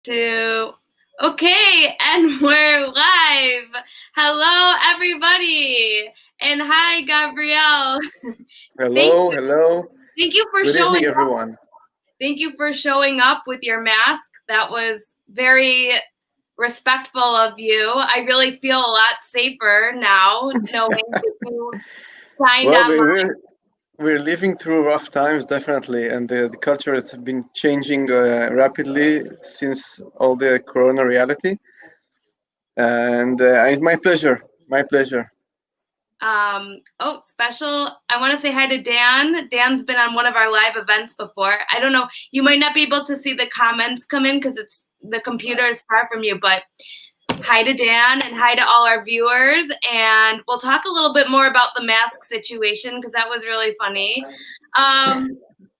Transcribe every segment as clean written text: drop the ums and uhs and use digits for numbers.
Two. Okay, and we're live. Hello, everybody, and hi, Gabrielle. Thank Hello, hello. thank you for Good showing evening, up. everyone. Thank you for showing up with your mask. That was very respectful of you. I really feel a lot safer now knowing that you signed Well, on. we're living through rough times, definitely, and the culture has been changing rapidly since all the Corona reality. And it's my pleasure. My pleasure. Special. I want to say hi to Dan. Dan's been on one of our live events before. I don't know. You might not be able to see the comments come in because the computer is far from you, but hi to Dan and hi to all our viewers. And we'll talk a little bit more about the mask situation because that was really funny.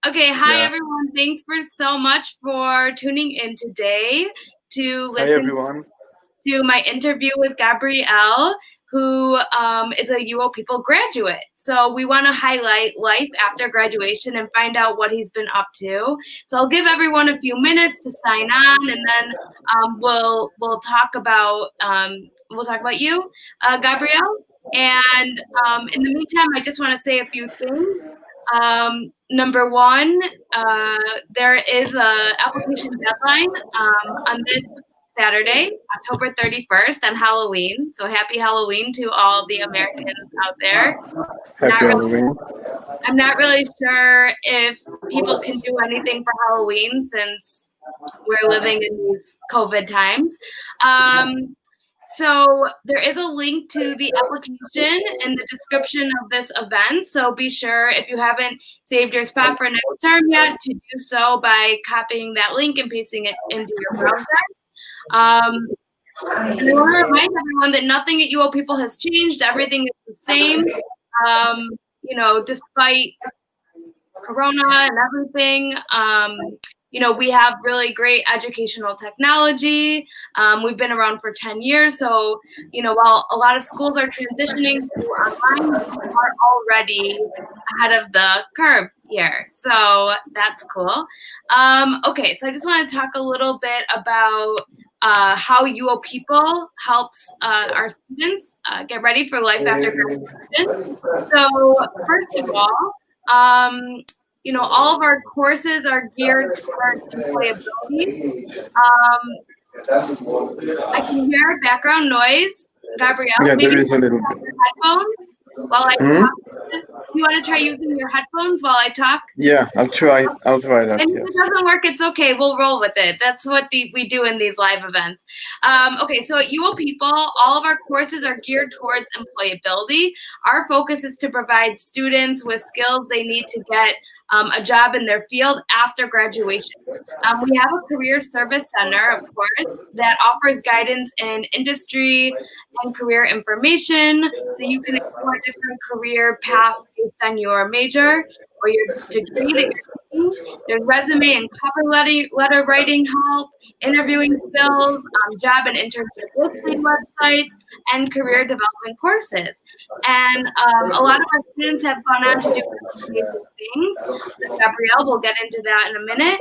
Okay. Hi, Yeah. everyone. Thanks for so much for tuning in today to Hi, listen everyone. to my interview with Gabrielle, who is a UO People graduate. So we want to highlight life after graduation and find out what he's been up to. So I'll give everyone a few minutes to sign on, and then we'll talk about you, Gabrielle. And in the meantime, I just want to say a few things. Number one, there is a application deadline on this Saturday, October 31st, on Halloween. So happy Halloween to all the Americans out there. Happy Halloween. I'm not really sure if people can do anything for Halloween since we're living in these COVID times. So there is a link to the application in the description of this event. So be sure, if you haven't saved your spot for next term yet, to do so by copying that link and pasting it into your browser. And I want to remind everyone that nothing at UO People has changed. Everything is the same. Despite Corona and everything, we have really great educational technology. We've been around for 10 years. So, while a lot of schools are transitioning to online, we are already ahead of the curve here. So that's cool. Okay, so I just want to talk a little bit about how UO People helps our students get ready for life after graduation. So first of all, all of our courses are geared towards employability. I can hear background noise. Gabrielle, Yeah, maybe there you is a can little use bit. your headphones while I Hmm? talk. Do you want to try using your headphones while I talk? Yeah, I'll try. I'll try that. And if it Yes. doesn't work, it's okay. We'll roll with it. That's what we do in these live events. Okay, so at UO People, all of our courses are geared towards employability. Our focus is to provide students with skills they need to get a job in their field after graduation. We have a career service center, of course, that offers guidance in industry and career information, so you can explore different career paths based on your major or your degree that you're taking. There's resume and cover letter writing help, interviewing skills, job and internship listing websites, and career development courses. And a lot of our students have gone on to do amazing things. Gabrielle will get into that in a minute.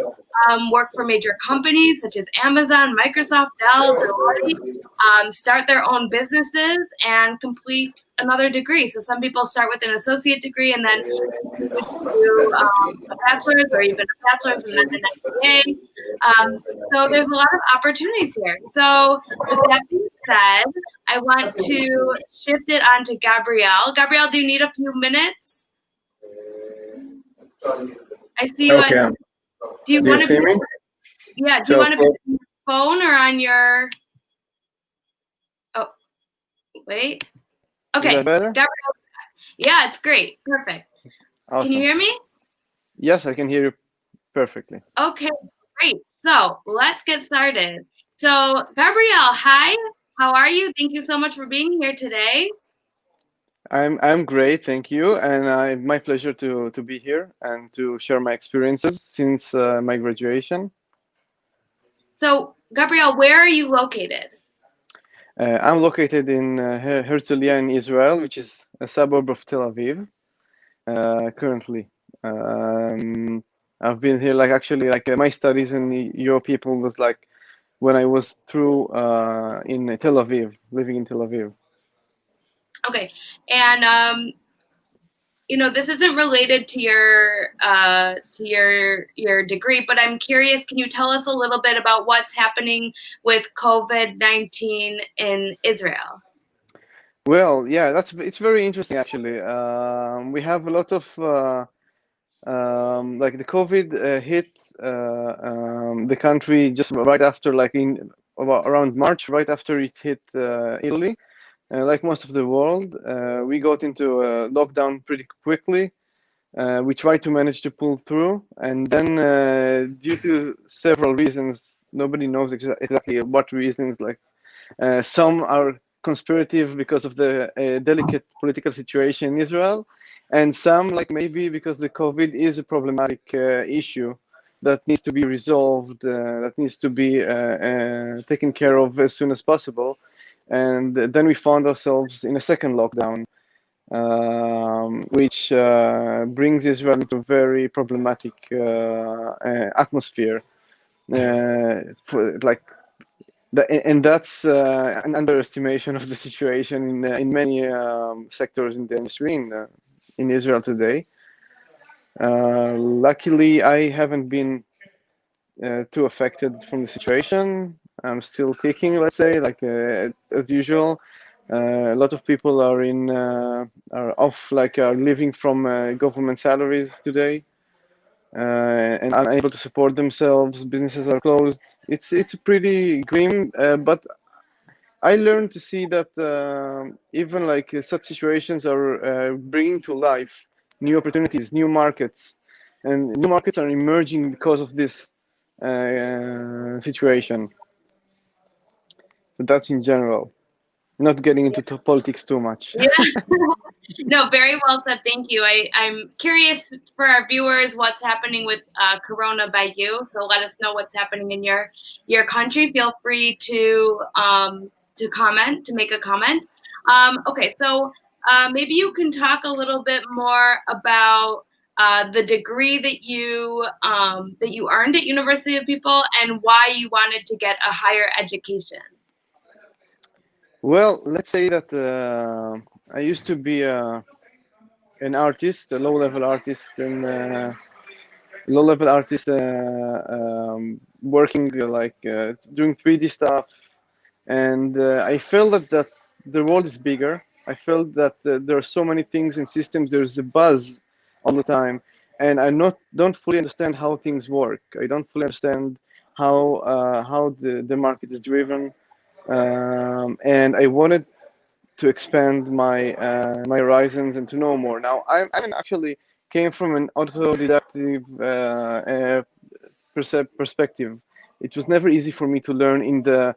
Work for major companies such as Amazon, Microsoft, Dell, Deloitte, start their own businesses, and complete another degree. So some people start with an associate degree and then continue to do a bachelor's or even a bachelor's and then an MBA. So there's a lot of opportunities here. So with that being said, I want to shift it on to Gabrielle. Gabrielle, do you need a few minutes? I see you. Okay. Do you Do you want to see be? me? Yeah. Do you So, want to be on your phone or on your? Oh, wait. Okay, is that better? Gabrielle. Yeah, it's great. Perfect. Can you Awesome. hear me? Yes, I can hear you perfectly. Okay, great. So let's get started. So Gabrielle, hi. How are you? Thank you so much for being here today. I'm great, thank you, and my pleasure to be here and to share my experiences since my graduation. So Gabrielle, where are you located? I'm located in Herzliya in Israel, which is a suburb of Tel Aviv. Currently, I've been here like actually like my studies in the Euro people was like when I was through in Tel Aviv, living in Tel Aviv. Okay, and this isn't related to your degree, but I'm curious. Can you tell us a little bit about what's happening with COVID-19 in Israel? Well, yeah, it's very interesting actually. We have a lot of like the COVID hit the country just right after, like in around March, right after it hit Italy. Like most of the world, we got into a lockdown pretty quickly. We tried to manage to pull through, and then due to several reasons, nobody knows exactly what reasons. Like some are conspirative because of the delicate political situation in Israel, and some, like maybe because the COVID is a problematic issue that needs to be resolved, that needs to be taken care of as soon as possible. And then we found ourselves in a second lockdown, which brings Israel into a very problematic atmosphere. Like and that's an underestimation of the situation in many sectors in the industry in Israel today. Luckily, I haven't been too affected from the situation. I'm still kicking, let's say, like as usual. A lot of people are off, like are living from government salaries today, and unable to support themselves. Businesses are closed. It's pretty grim, but I learned to see that even like such situations are bringing to life new opportunities, new markets, and new markets are emerging because of this situation. So that's in general. Not getting into politics too much. Yeah. No, very well said. Thank you. I'm curious for our viewers what's happening with Corona by you. So let us know what's happening in your country. Feel free to comment, to make a comment. Okay, so maybe you can talk a little bit more about the degree that you earned at University of People and why you wanted to get a higher education. Well, let's say that I used to be an artist, a low-level artist, and low-level artist working like doing 3D stuff, and I felt that the world is bigger. I felt that there are so many things and systems. There's a buzz all the time, and I not don't fully understand how things work. I don't fully understand how the market is driven, and I wanted to expand my horizons and to know more. Now, I actually came from an autodidactic perspective. It was never easy for me to learn in the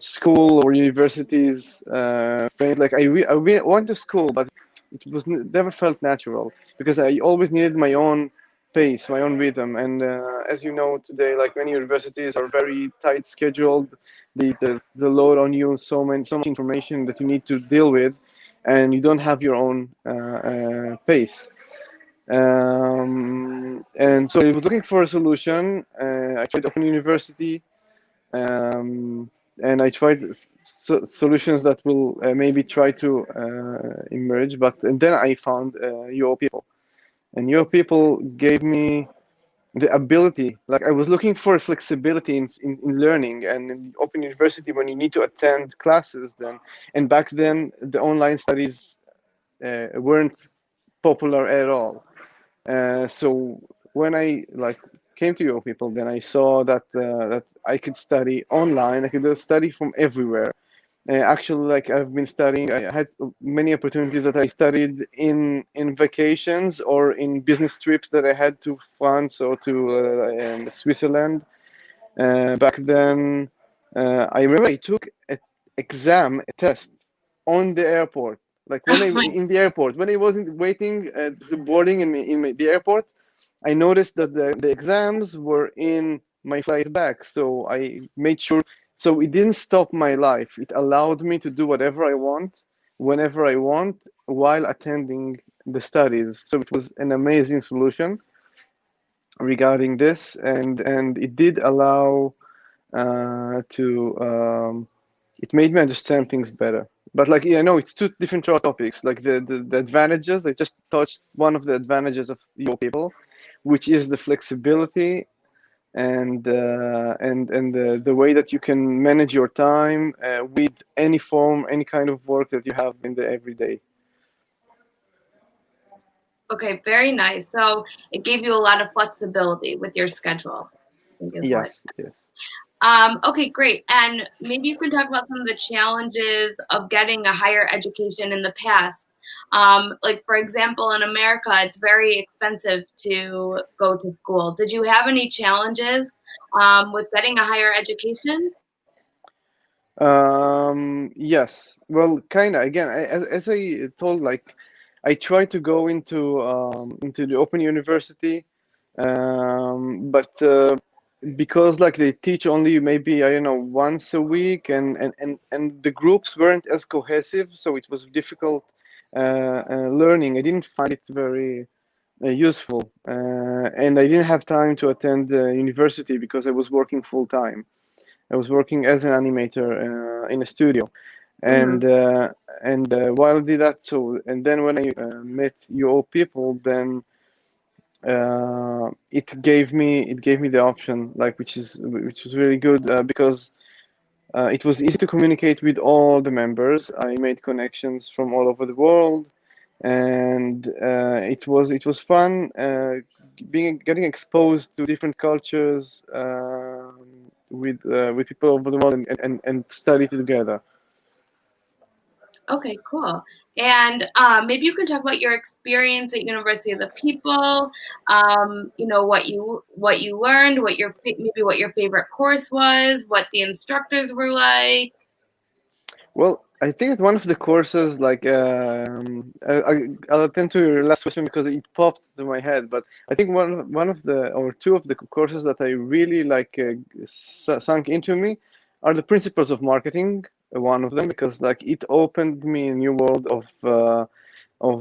school or universities. Like I went to school, but it was never felt natural because I always needed my own pace, my own rhythm. And as you know today, like many universities are very tight scheduled. The load on you so much information that you need to deal with, and you don't have your own pace. And so I was looking for a solution. I tried Open University, and I tried solutions that will maybe try to emerge. And then I found your people, and your people gave me the ability. Like I was looking for flexibility in learning, and in Open University when you need to attend classes, then and back then the online studies weren't popular at all. So when I like came to your people, then I saw that I could study online. I could study from everywhere. Actually, like I've been studying, I had many opportunities that I studied in vacations or in business trips that I had to France or to Switzerland. Back then, I remember I took an exam, a test on the airport. Like when I in the airport, when I wasn't waiting the boarding the airport, I noticed that the exams were in my flight back. So I made sure. So it didn't stop my life. It allowed me to do whatever I want, whenever I want, while attending the studies. So it was an amazing solution regarding this, and it did allow to it made me understand things better. But like, yeah, no, it's two different topics. Like the advantages, I just touched one of the advantages of your people, which is the flexibility and the way that you can manage your time with any form, any kind of work that you have in the everyday. Okay, very nice. So it gave you a lot of flexibility with your schedule, I think is what. Yes, yes. Okay, great. And maybe you can talk about some of the challenges of getting a higher education in the past. Like, for example, in America, it's very expensive to go to school. Did you have any challenges with getting a higher education? Yes. Well, kind of. Again, as I told, like, I try to go into the Open University, but because like they teach only maybe I don't know once a week, and the groups weren't as cohesive, so it was difficult learning. I didn't find it very useful, and I didn't have time to attend university because I was working full time. I was working as an animator in a studio, Mhm. and uh, and while I did that, so and then when I met your people, then it gave me the option, like which was really good because it was easy to communicate with all the members. I made connections from all over the world, and it was fun being getting exposed to different cultures with people over the world and study together. Okay, cool. And maybe you can talk about your experience at University of the People. What you learned, maybe what your favorite course was, what the instructors were like. Well, I think at one of the courses, like I'll attend to your last question because it popped to my head. But I think one of the or two of the courses that I really like sunk into me are the principles of marketing. One of them because like it opened me a new world of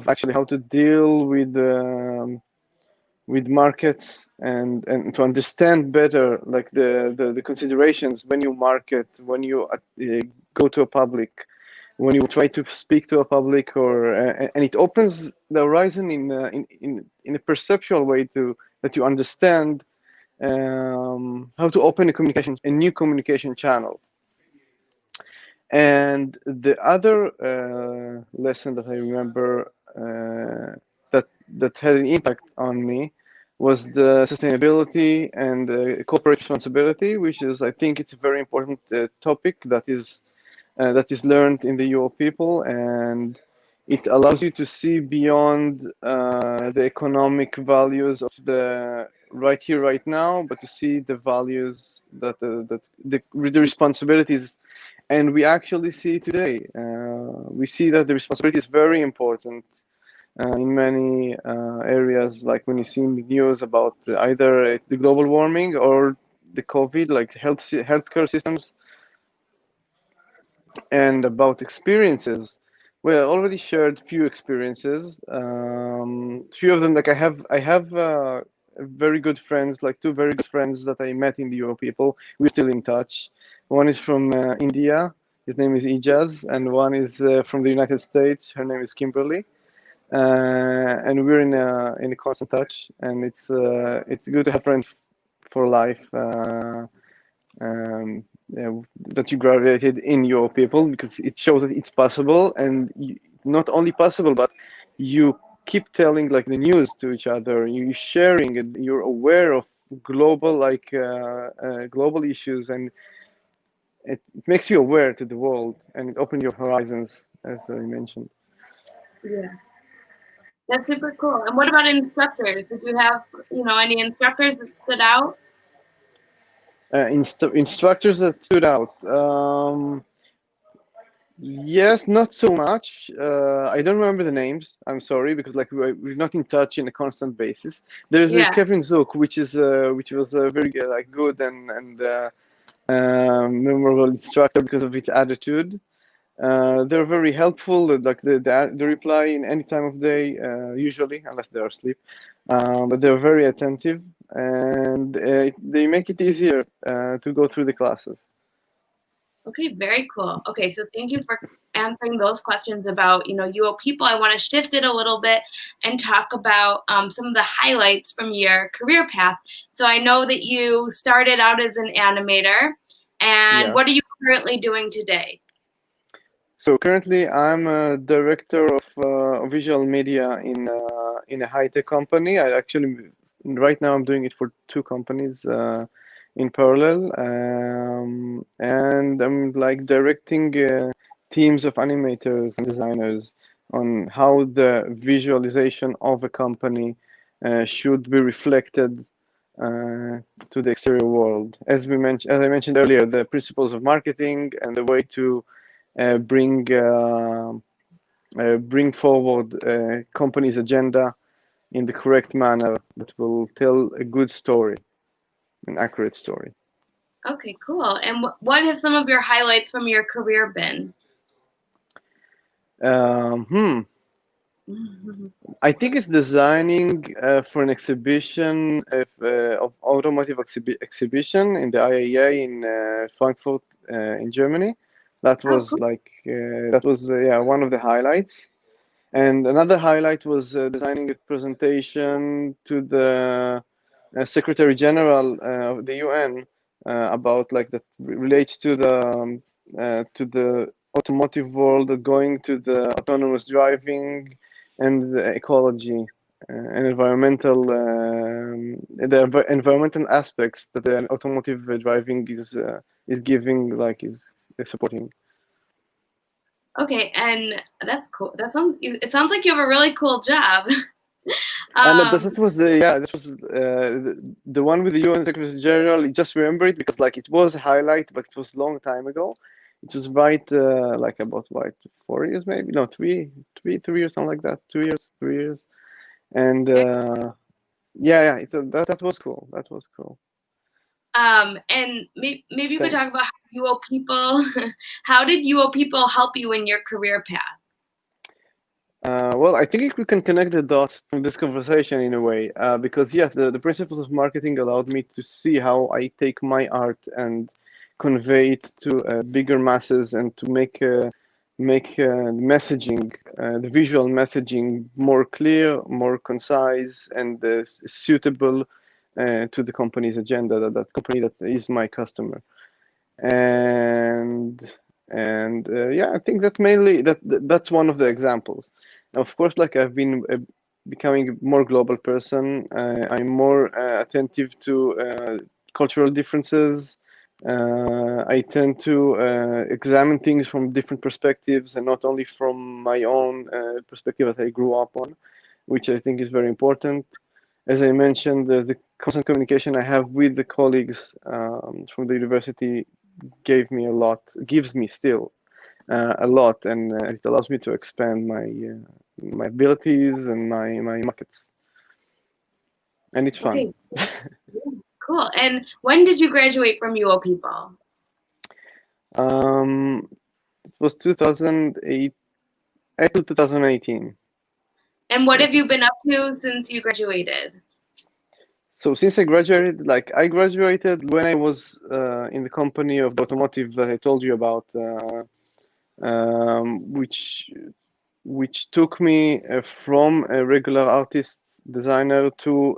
actually how to deal with markets and to understand better like the considerations when you market, when you go to a public, when you try to speak to a public, or and it opens the horizon in a perceptual way to that you understand how to open a new communication channel. And the other lesson that I remember that had an impact on me was the sustainability and corporate responsibility, which is, I think, it's a very important topic that is learned in the UO people, and it allows you to see beyond the economic values of the right here, right now, but to see the values that the responsibilities. And we actually see today, we see that the responsibility is very important in many areas, like when you see in the news about either the global warming or the COVID, like healthcare systems, and about experiences. Well, I already shared few experiences. Few of them, like I have very good friends, like two very good friends that I met in the UO people. We're still in touch. One is from India. His name is Ijaz, and one is from the United States. Her name is Kimberly, and we're in a constant touch. And it's good to have friends for life. Yeah, that you graduated in your people because it shows that it's possible, and not only possible, but you keep telling like the news to each other. You sharing, and you're aware of global issues, and it makes you aware to the world, and it opens your horizons, as I mentioned. Yeah, that's super cool. And what about instructors? Did you have, any instructors that stood out? Instructors that stood out. Yes, not so much. I don't remember the names. I'm sorry because like we're not in touch in a constant basis. There's a Yeah. Kevin Zook, which was a very like good and memorable instructor because of his attitude. They're very helpful. Like the reply in any time of day, usually unless they're asleep. but they're very attentive, and they make it easier to go through the classes. Okay, very cool. Okay, so thank you for answering those questions about, UO people. I want to shift it a little bit and talk about some of the highlights from your career path. So I know that you started out as an animator, and Yes. what are you currently doing today? So currently, I'm a director of visual media in a high tech company. I actually right now I'm doing it for two companies in parallel, and I'm like directing teams of animators and designers on how the visualization of a company should be reflected to the exterior world. As I mentioned earlier, the principles of marketing and the way to uh, bring uh, bring forward a company's agenda in the correct manner that will tell a good story, an accurate story. Okay, cool. And what have some of your highlights from your career been? Um, I think it's designing for an exhibition of automotive exhibition in the IAA in Frankfurt in Germany. That Oh, was cool. like that was yeah, one of the highlights. And another highlight was designing a presentation to the Secretary General of the UN about like that relates to the automotive world, going to the autonomous driving and the ecology and environmental aspects that the automotive driving is giving is supporting. Okay, and that's cool. It sounds like you have a really cool job. And Um, that was that was the one with the UN Secretary General. I just remember it because like it was a highlight, but it was a long time ago. It was right like about what 4 years maybe no 3 years something like that 2 years 3 years and that was cool that was cool. and maybe you could talk Thanks. about how UO people, how did UO people help you in your career path? Well, I think we can connect the dots from this conversation in a way, because yes, the principles of marketing allowed me to see how I take my art and convey it to bigger masses and to make messaging, the visual messaging, more clear, more concise, and suitable to the company's agenda. That company that is my customer, and yeah, I think that mainly that's one of the examples. Of course, like I've been becoming a more global person. I'm more attentive to cultural differences. I tend to examine things from different perspectives and not only from my own perspective that I grew up on, which I think is very important. As I mentioned, the constant communication I have with the colleagues from the university gives me still a lot, and it allows me to expand my abilities and my markets, and it's fun. Okay, cool. And when did you graduate from UO people? It was 2008, April 2018. And what have April. you been up to since you graduated? So since I graduated when I was in the company of the automotive that I told you about, which took me from a regular artist designer to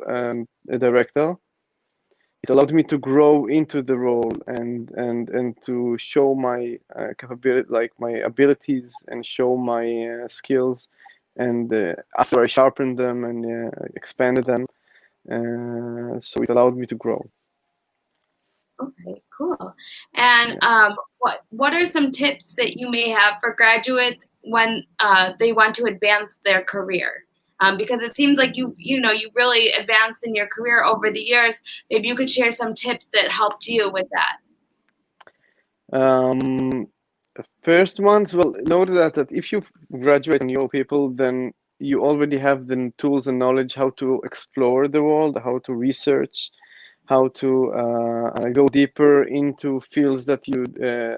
a director. It allowed me to grow into the role and to show my capability, like my abilities, and show my skills. And after I sharpened them and expanded them, so it allowed me to grow. Okay, cool. And Yeah. what are some tips that you may have for graduates when they want to advance their career? Because it seems like you really advanced in your career over the years. Maybe you could share some tips that helped you with that. Um, First ones, well, note that if you graduate on your people, then you already have the tools and knowledge how to explore the world, how to research, how to go deeper into fields that you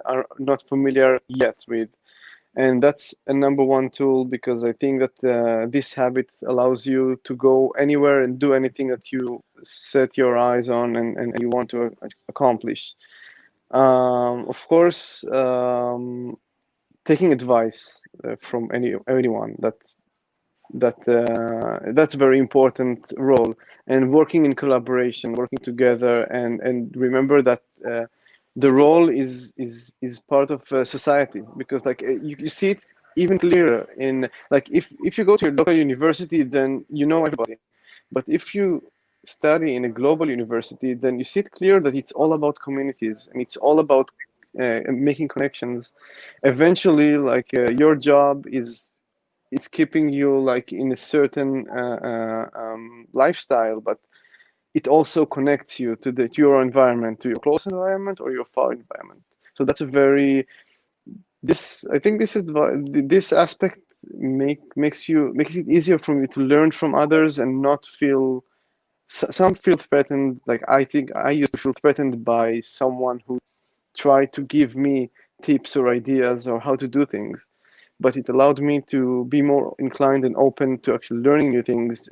are not familiar yet with. And that's a number one tool, because I think that this habit allows you to go anywhere and do anything that you set your eyes on and you want to accomplish. Of course, taking advice from anyone, that's a very important role, and working in collaboration, working together, and remember that the role is part of society, because like you see it even clearer in, like, if you go to your local university, then you know everybody. But if you study in a global university, then you see it clear that it's all about communities, and it's all about making connections. Eventually, like your job is keeping you like in a certain lifestyle, but it also connects you to your environment, to your close environment or your far environment. So that's a very, this, I think this aspect makes it easier for you to learn from others and not feel, some feel threatened. Like I think I used to feel threatened by someone who tried to give me tips or ideas or how to do things, but it allowed me to be more inclined and open to actually learning new things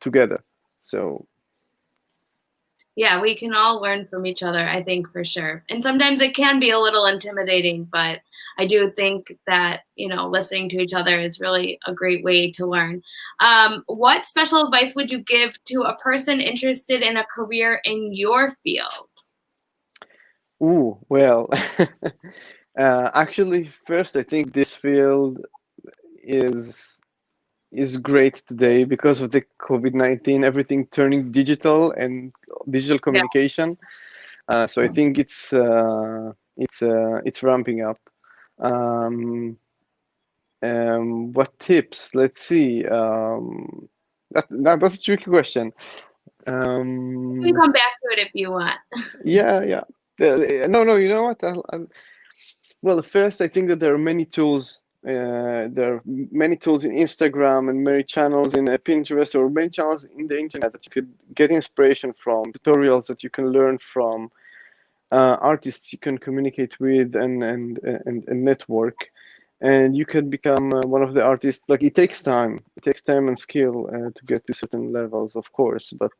together. So Yeah, we can all learn from each other, I think, for sure. And sometimes it can be a little intimidating, but I do think that, listening to each other is really a great way to learn. What special advice would you give to a person interested in a career in your field? well, actually, first, I think this field is is great today because of the COVID-19, everything turning digital and digital Yeah. communication. So I think it's ramping up. Um, what tips? Let's see. That's a tricky question. You can Um, come back to it if you want. yeah, yeah. No. You know what? Well, first, I think that there are many tools. There are many tools in Instagram and many channels in Pinterest, or many channels in the internet that you could get inspiration from, tutorials that you can learn from, artists you can communicate with and network, and you can become one of the artists. Like it takes time. It takes time and skill to get to certain levels, of course, but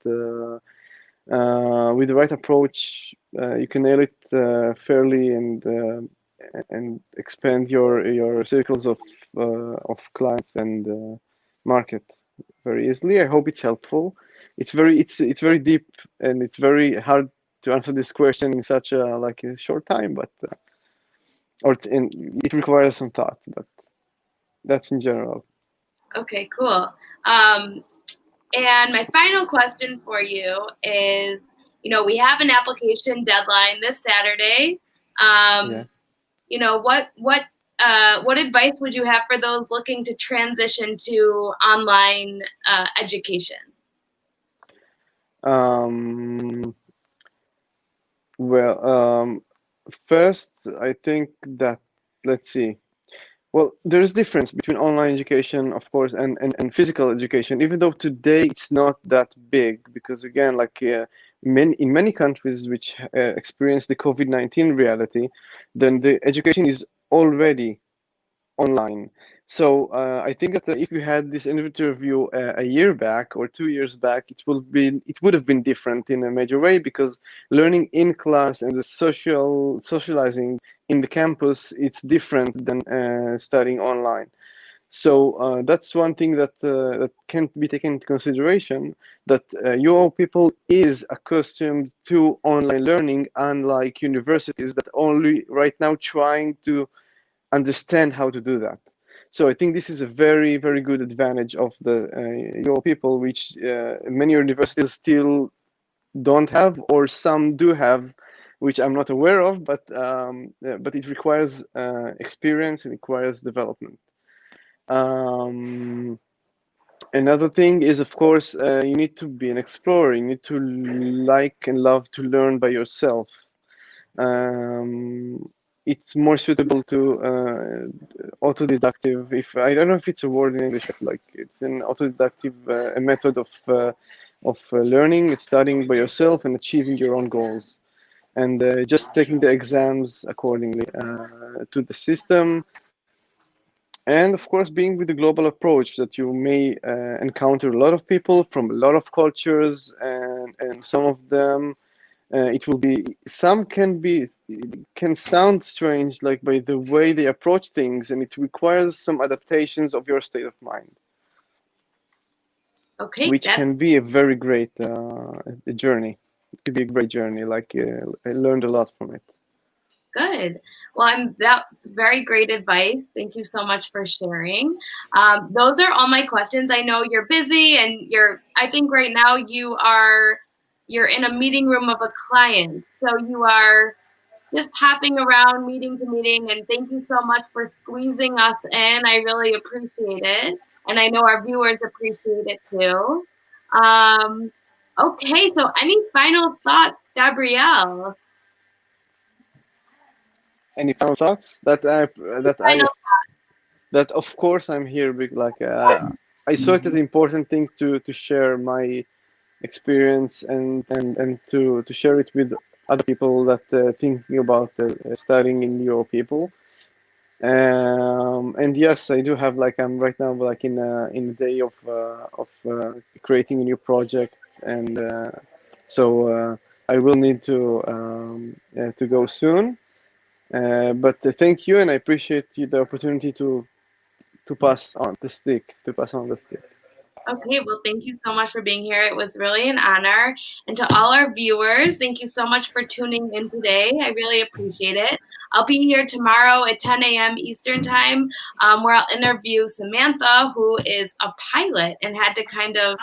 with the right approach, you can nail it fairly and expand your circles of clients and market very easily. I hope it's helpful. It's very deep, and it's very hard to answer this question in such a like a short time, but and it requires some thought. But that's in general. Okay, cool. And my final question for you is, we have an application deadline this Saturday. Yeah. What advice would you have for those looking to transition to online education? Um, well, first, I think that, let's see. Well, there is difference between online education, of course, and physical education, even though today it's not that big, because again, like in many countries which experience the COVID-19 reality, then the education is already online. So I think that if you had this interview a year back or 2 years back, it would have been different in a major way, because learning in class and the socializing in the campus, it's different than studying online. So that's one thing that can be taken into consideration, that your people is accustomed to online learning, unlike universities that only right now trying to understand how to do that. So I think this is a very, very good advantage of the your people, which many universities still don't have, or some do have, which I'm not aware of. But it requires experience and requires development. Um, Another thing is, of course, you need to be an explorer. You need to like and love to learn by yourself. Um, it's more suitable to autodidactive. If I don't know if it's a word in English, but like it's an autodidactive a method of learning. It's studying by yourself and achieving your own goals, and just taking the exams accordingly to the system. And of course, being with the global approach that you may encounter a lot of people from a lot of cultures, and some of them it will be, some can sound strange, like by the way they approach things, and it requires some adaptations of your state of mind, Okay, which that's can be a very great journey. It could be a great journey. Like I learned a lot from it. good. Well, that's very great advice. Thank you so much for sharing. Those are all my questions. I know you're busy and I think right now you're in a meeting room of a client. So you are just hopping around meeting to meeting. And thank you so much for squeezing us in. I really appreciate it. And I know our viewers appreciate it too. Okay, so any final thoughts, Gabrielle? Any final thoughts? Final That of course I'm here. Like I saw it as important thing to share my experience, and to share it with other people that thinking about studying in Euro people. And yes, I do have, like, I'm right now like in a day of creating a new project, and so I will need to go soon. But thank you, and I appreciate you the opportunity to pass on the stick. Okay, well, thank you so much for being here. It was really an honor. And to all our viewers, thank you so much for tuning in today. I really appreciate it. I'll be here tomorrow at 10 a.m. Eastern Time, where I'll interview Samantha, who is a pilot and had to kind of,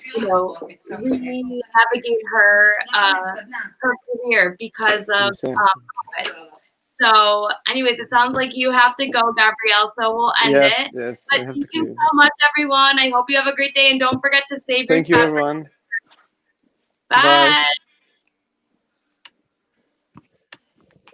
re-navigate her career because of Same. COVID. So, anyways, it sounds like you have to go, Gabrielle, so we'll end Yes, it. yes, I But have thank to you leave. so much, everyone. I hope you have a great day, and don't forget to save your Thank you, spot. everyone. Bye. Bye.